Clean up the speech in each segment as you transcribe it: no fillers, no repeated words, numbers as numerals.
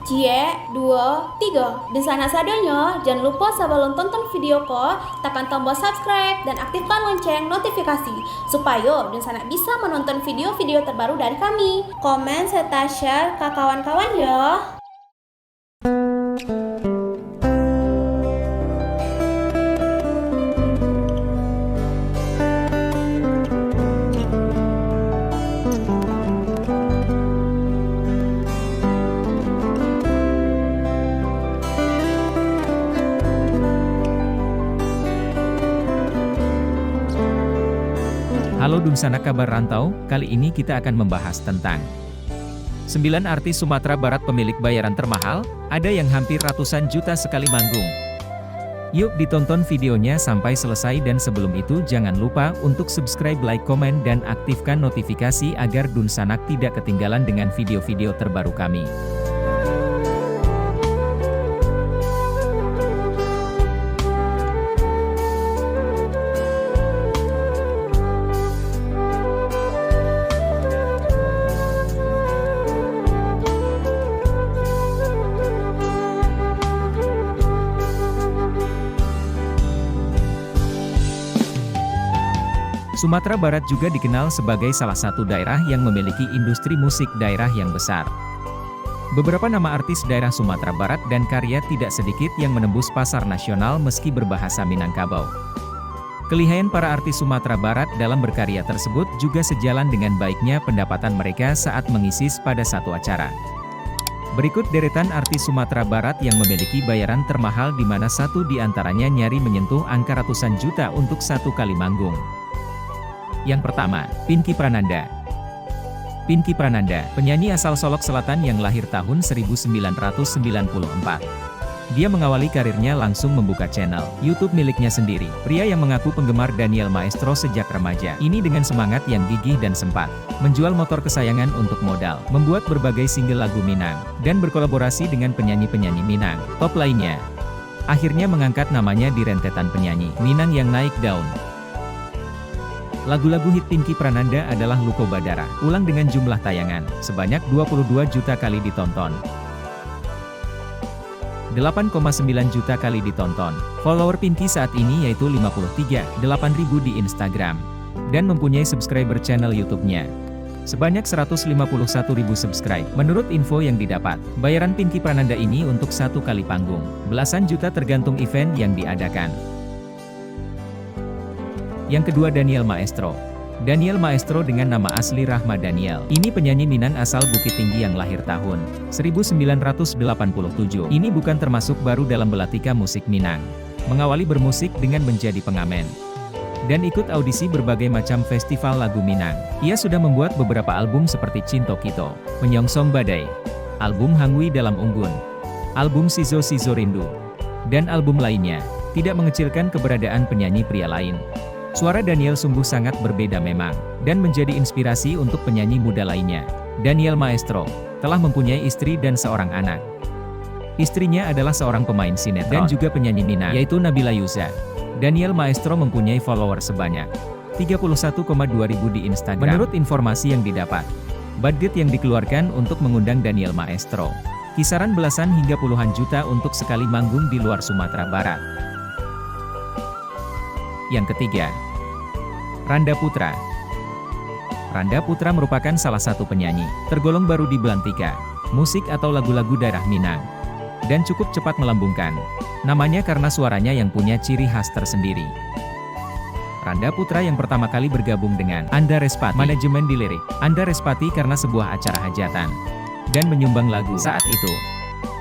Cie, dua, tiga. Di sana sadonya, jangan lupa sebelum tonton video ko, tekan tombol subscribe dan aktifkan lonceng notifikasi supaya di sana bisa menonton video-video terbaru dari kami. Komen serta share ke kawan-kawan ya. Halo Dumsana Kabar Rantau, kali ini kita akan membahas tentang 9 artis Sumatera Barat pemilik bayaran termahal, ada yang hampir ratusan juta sekali manggung. Yuk ditonton videonya sampai selesai dan sebelum itu jangan lupa untuk subscribe, like, komen, dan aktifkan notifikasi agar Dunsanak tidak ketinggalan dengan video-video terbaru kami. Sumatera Barat juga dikenal sebagai salah satu daerah yang memiliki industri musik daerah yang besar. Beberapa nama artis daerah Sumatera Barat dan karya tidak sedikit yang menembus pasar nasional meski berbahasa Minangkabau. Kelihayan para artis Sumatera Barat dalam berkarya tersebut juga sejalan dengan baiknya pendapatan mereka saat mengisi pada satu acara. Berikut deretan artis Sumatera Barat yang memiliki bayaran termahal di mana satu di antaranya nyari menyentuh angka ratusan juta untuk satu kali manggung. Yang pertama, Pinky Prananda. Pinky Prananda, penyanyi asal Solok Selatan yang lahir tahun 1994. Dia mengawali karirnya langsung membuka channel YouTube miliknya sendiri. Pria yang mengaku penggemar Daniel Maestro sejak remaja, ini dengan semangat yang gigih dan sempat menjual motor kesayangan untuk modal, membuat berbagai single lagu Minang, dan berkolaborasi dengan penyanyi-penyanyi Minang top lainnya. Akhirnya mengangkat namanya di rentetan penyanyi Minang yang naik daun. Lagu-lagu hit Pinky Prananda adalah Luko Badara, ulang dengan jumlah tayangan, sebanyak 22 juta kali ditonton. 8,9 juta kali ditonton. Follower Pinky saat ini yaitu 53,8 ribu di Instagram. Dan mempunyai subscriber channel YouTube-nya sebanyak 151 ribu subscribe. Menurut info yang didapat, bayaran Pinky Prananda ini untuk satu kali panggung, belasan juta tergantung event yang diadakan. Yang kedua, Daniel Maestro. Daniel Maestro dengan nama asli Rahma Daniel. Ini penyanyi Minang asal Bukit Tinggi yang lahir tahun 1987. Ini bukan termasuk baru dalam belatika musik Minang. Mengawali bermusik dengan menjadi pengamen dan ikut audisi berbagai macam festival lagu Minang. Ia sudah membuat beberapa album seperti Cinto Kito, Menyongsong Badai, album Hangui Dalam Unggun, album Sizo Sizo Rindu, dan album lainnya. Tidak mengecilkan keberadaan penyanyi pria lain. Suara Daniel sungguh sangat berbeda memang, dan menjadi inspirasi untuk penyanyi muda lainnya. Daniel Maestro telah mempunyai istri dan seorang anak. Istrinya adalah seorang pemain sinetron dan juga penyanyi Minang, yaitu Nabila Yuza. Daniel Maestro mempunyai follower sebanyak 31,2 ribu di Instagram. Menurut informasi yang didapat, budget yang dikeluarkan untuk mengundang Daniel Maestro kisaran belasan hingga puluhan juta untuk sekali manggung di luar Sumatera Barat. Yang ketiga, Randa Putra. Randa Putra merupakan salah satu penyanyi tergolong baru di belantika musik atau lagu-lagu daerah Minang, dan cukup cepat melambungkan namanya karena suaranya yang punya ciri khas tersendiri. Randa Putra yang pertama kali bergabung dengan Anda Respati, manajemen dilirik Anda Respati karena sebuah acara hajatan, dan menyumbang lagu saat itu.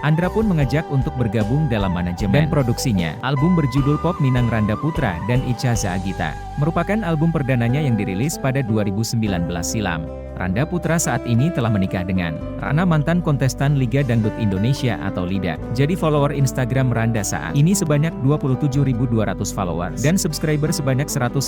Andra pun mengajak untuk bergabung dalam manajemen dan produksinya. Album berjudul Pop Minang Randa Putra dan Ica Zaagita merupakan album perdananya yang dirilis pada 2019 silam. Randa Putra saat ini telah menikah dengan Rana, mantan kontestan Liga Dangdut Indonesia atau LIDA. Jadi follower Instagram Randa saat ini sebanyak 27.200 followers dan subscriber sebanyak 119.000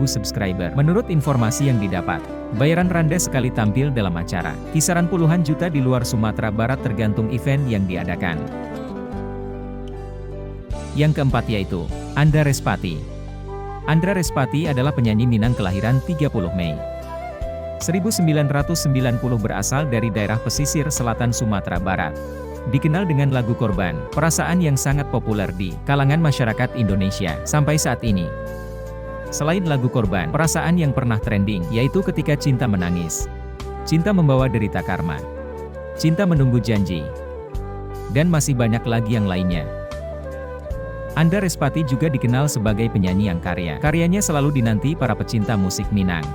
subscriber. Menurut informasi yang didapat, bayaran Randa sekali tampil dalam acara kisaran puluhan juta di luar Sumatera Barat tergantung event yang diadakan. Yang keempat yaitu Andra Respati. Andra Respati adalah penyanyi Minang kelahiran 30 Mei 1990 berasal dari daerah pesisir selatan Sumatera Barat. dikenal dengan lagu Korban, perasaan yang sangat populer di kalangan masyarakat Indonesia sampai saat ini. Selain lagu Korban, perasaan yang pernah trending yaitu Ketika Cinta Menangis, Cinta Membawa Derita Karma, Cinta Menunggu Janji, dan masih banyak lagi yang lainnya. Anda Respati juga dikenal sebagai penyanyi yang karyanya selalu dinanti para pecinta musik Minang.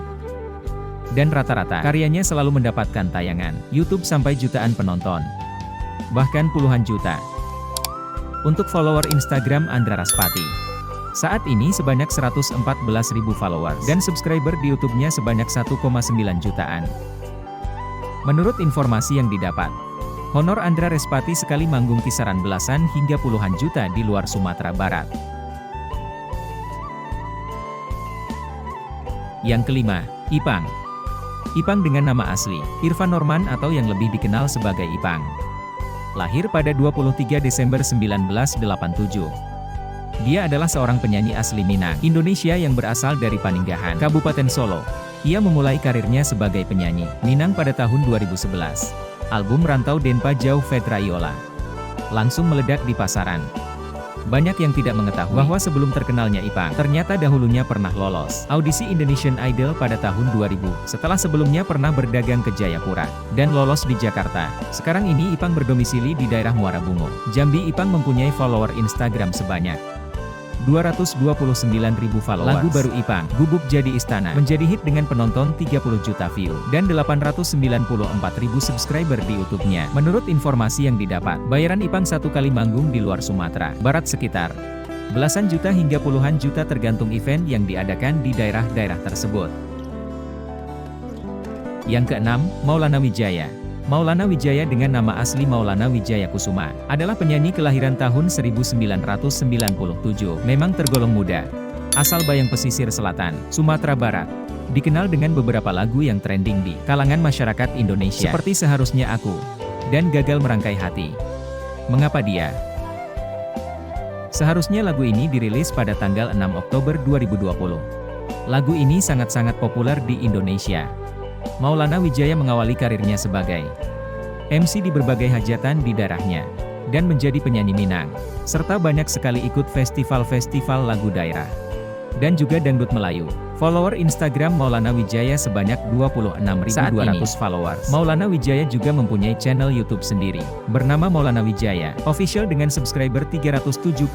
Dan rata-rata karyanya selalu mendapatkan tayangan YouTube sampai jutaan penonton, bahkan puluhan juta. Untuk follower Instagram Andra Respati, saat ini sebanyak 114.000 followers dan subscriber di YouTube-nya sebanyak 1,9 jutaan. Menurut informasi yang didapat, honor Andra Respati sekali manggung kisaran belasan hingga puluhan juta di luar Sumatera Barat. Yang kelima, Ipang. Ipang dengan nama asli, Irfan Norman atau yang lebih dikenal sebagai Ipang. Lahir pada 23 Desember 1987. Dia adalah seorang penyanyi asli Minang, Indonesia yang berasal dari Paninggahan, Kabupaten Solo. Ia memulai karirnya sebagai penyanyi Minang pada tahun 2011. Album Rantau Denpa Jauh Fetraiola langsung meledak di pasaran. Banyak yang tidak mengetahui bahwa sebelum terkenalnya Ipang, ternyata dahulunya pernah lolos audisi Indonesian Idol pada tahun 2000, setelah sebelumnya pernah berdagang ke Jayapura, dan lolos di Jakarta. Sekarang ini Ipang berdomisili di daerah Muara Bungo, Jambi. Ipang mempunyai follower Instagram sebanyak 229.000 followers. Lagu baru Ipang, Gubuk Jadi Istana, menjadi hit dengan penonton 30 juta view, dan 894.000 subscriber di YouTube-nya. Menurut informasi yang didapat, bayaran Ipang satu kali manggung di luar Sumatera Barat sekitar belasan juta hingga puluhan juta tergantung event yang diadakan di daerah-daerah tersebut. Yang keenam, Maulana Wijaya. Maulana Wijaya dengan nama asli Maulana Wijaya Kusuma, adalah penyanyi kelahiran tahun 1997, memang tergolong muda. Asal Bayang Pesisir Selatan, Sumatera Barat. Dikenal dengan beberapa lagu yang trending di kalangan masyarakat Indonesia, seperti Seharusnya Aku, dan Gagal Merangkai Hati. Mengapa dia? Seharusnya lagu ini dirilis pada tanggal 6 Oktober 2020. Lagu ini sangat-sangat populer di Indonesia. Maulana Wijaya mengawali karirnya sebagai MC di berbagai hajatan di daerahnya, dan menjadi penyanyi Minang, serta banyak sekali ikut festival-festival lagu daerah, dan juga dangdut Melayu. Follower Instagram Maulana Wijaya sebanyak 26.200 followers. Maulana Wijaya juga mempunyai channel YouTube sendiri, bernama Maulana Wijaya Official dengan subscriber 378.000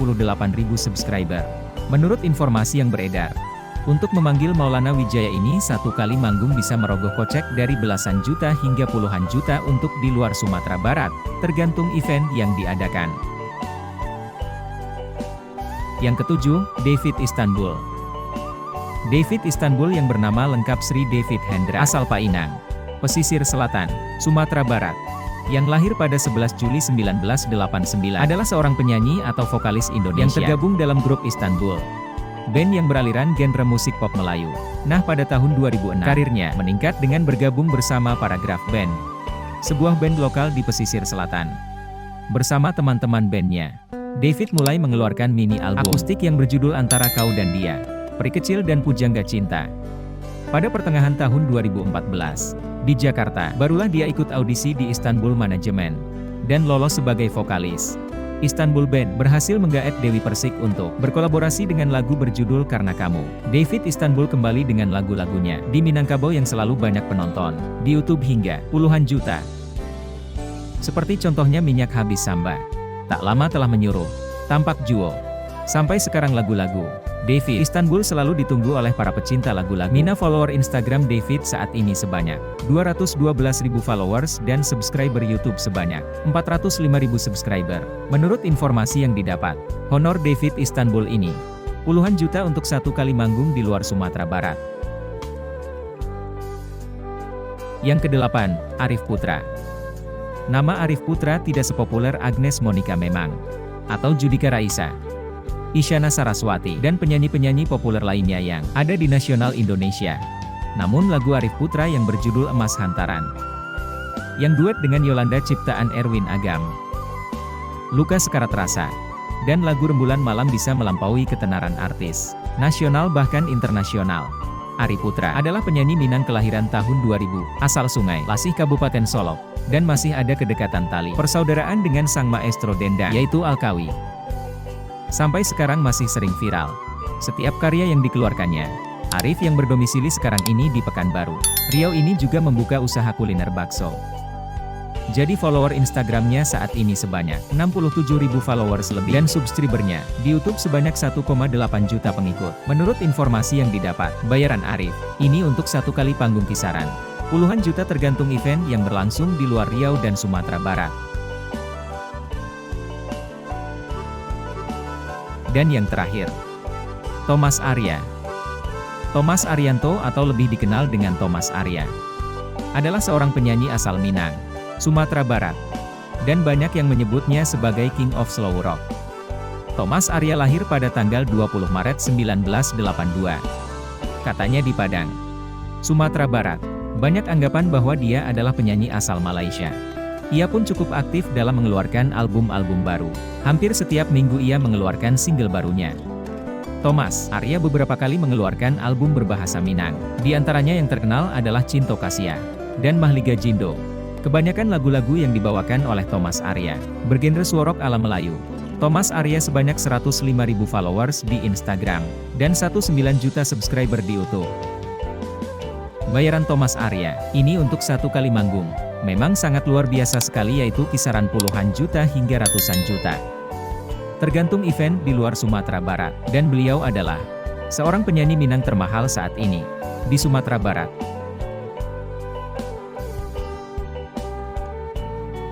subscriber. Menurut informasi yang beredar, untuk memanggil Maulana Wijaya ini satu kali manggung bisa merogoh kocek dari belasan juta hingga puluhan juta untuk di luar Sumatera Barat, tergantung event yang diadakan. Yang ketujuh, David Istanbul. David Istanbul yang bernama lengkap Sri David Hendra, asal Painang, Pesisir Selatan, Sumatera Barat, yang lahir pada 11 Juli 1989, adalah seorang penyanyi atau vokalis Indonesia yang tergabung dalam grup Istanbul, band yang beraliran genre musik pop Melayu. Nah, pada tahun 2006, karirnya meningkat dengan bergabung bersama Paragraph Band, sebuah band lokal di Pesisir Selatan. Bersama teman-teman bandnya, David mulai mengeluarkan mini album akustik yang berjudul Antara Kau dan Dia, Peri Kecil dan Pujangga Cinta. Pada pertengahan tahun 2014, di Jakarta, barulah dia ikut audisi di Istanbul Management, dan lolos sebagai vokalis. Istanbul Band berhasil menggaet Dewi Persik untuk berkolaborasi dengan lagu berjudul Karena Kamu. David Istanbul kembali dengan lagu-lagunya di Minangkabau yang selalu banyak penonton di YouTube hingga puluhan juta. Seperti contohnya Minyak Habis Samba, Tak Lama Telah Menyuruh, Tampak Juo. Sampai sekarang lagu-lagu David Istanbul selalu ditunggu oleh para pecinta lagu-lagu. Mina follower Instagram David saat ini sebanyak 212.000 followers dan subscriber YouTube sebanyak 405.000 subscriber. Menurut informasi yang didapat, honor David Istanbul ini puluhan juta untuk satu kali manggung di luar Sumatera Barat. Yang kedelapan, Arif Putra. Nama Arif Putra tidak sepopuler Agnes Monica memang, atau Judika Raisa, Isyana Saraswati, dan penyanyi-penyanyi populer lainnya yang ada di nasional Indonesia. Namun lagu Arif Putra yang berjudul Emas Hantaran, yang duet dengan Yolanda ciptaan Erwin Agam, Luka Sekarat Rasa, dan lagu Rembulan Malam bisa melampaui ketenaran artis nasional bahkan internasional. Ari Putra adalah penyanyi Minang kelahiran tahun 2000, asal Sungai Lasih Kabupaten Solok, dan masih ada kedekatan tali persaudaraan dengan sang maestro dendang, yaitu Alkawi. Sampai sekarang masih sering viral setiap karya yang dikeluarkannya. Arif yang berdomisili sekarang ini di Pekanbaru, Riau ini juga membuka usaha kuliner bakso. Jadi follower Instagramnya saat ini sebanyak 67.000 followers lebih dan subscribernya di YouTube sebanyak 1,8 juta pengikut. Menurut informasi yang didapat, bayaran Arif ini untuk satu kali panggung kisaran puluhan juta tergantung event yang berlangsung di luar Riau dan Sumatera Barat. Dan yang terakhir, Thomas Arya. Thomas Arianto atau lebih dikenal dengan Thomas Arya adalah seorang penyanyi asal Minang, Sumatera Barat, dan banyak yang menyebutnya sebagai King of Slow Rock. Thomas Arya lahir pada tanggal 20 Maret 1982. Katanya di Padang, Sumatera Barat. Banyak anggapan bahwa dia adalah penyanyi asal Malaysia. Ia pun cukup aktif dalam mengeluarkan album-album baru. Hampir setiap minggu ia mengeluarkan single barunya. Thomas Arya beberapa kali mengeluarkan album berbahasa Minang. Di antaranya yang terkenal adalah Cinto Kasih dan Mahliga Jindo. Kebanyakan lagu-lagu yang dibawakan oleh Thomas Arya bergenre suarok ala Melayu. Thomas Arya sebanyak 105.000 followers di Instagram dan 19 juta subscriber di YouTube. Bayaran Thomas Arya ini untuk satu kali manggung memang sangat luar biasa sekali, yaitu kisaran puluhan juta hingga ratusan juta. Tergantung event di luar Sumatera Barat, dan beliau adalah seorang penyanyi Minang termahal saat ini di Sumatera Barat.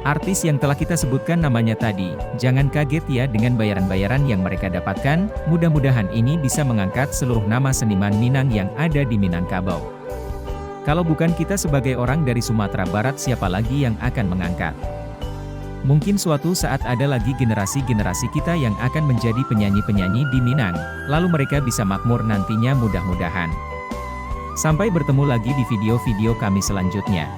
Artis yang telah kita sebutkan namanya tadi, jangan kaget ya dengan bayaran-bayaran yang mereka dapatkan. Mudah-mudahan ini bisa mengangkat seluruh nama seniman Minang yang ada di Minangkabau. Kalau bukan kita sebagai orang dari Sumatera Barat, siapa lagi yang akan mengangkat? Mungkin suatu saat ada lagi generasi-generasi kita yang akan menjadi penyanyi-penyanyi di Minang, lalu mereka bisa makmur nantinya, mudah-mudahan. Sampai bertemu lagi di video-video kami selanjutnya.